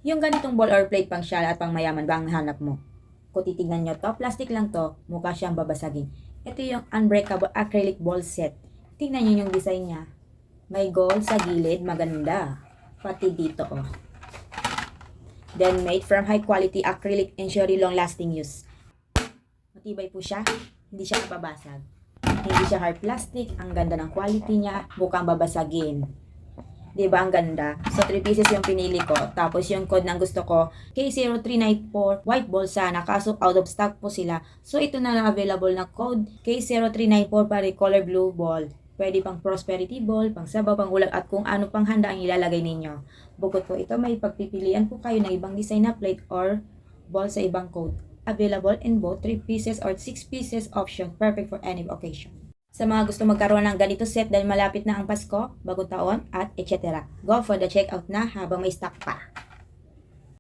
Yung ganitong ball or plate pang syal at pang mayaman ba ang hanap mo? Kung titignan nyo to, plastic lang to, mukha siyang babasagin. Ito yung unbreakable acrylic ball set. Tingnan nyo yung design niya. May gold sa gilid, maganda. Pati dito oh. Then made from high quality acrylic ensuring long lasting use. Matibay po siya, hindi siya napabasag. Hindi siya hard plastic, ang ganda ng quality niya, mukhang babasagin. Diba ang ganda? So 3 pieces yung pinili ko. Tapos yung code ng gusto ko, K0394 white ball sana. Kaso out of stock po sila. So ito na lang available na code, K0394 para color blue ball. Pwede pang prosperity ball, pang sabaw, pang ulam at kung ano pang handa ang ilalagay ninyo. Bukod po ito, may pagpipilian po kayo ng ibang design na plate or ball sa ibang code. Available in both 3 pieces or 6 pieces option. Perfect for any occasion. Sa mga gusto magkaroon ng ganito set dahil malapit na ang Pasko, bagong taon, at etc. Go for the checkout na habang may stock pa.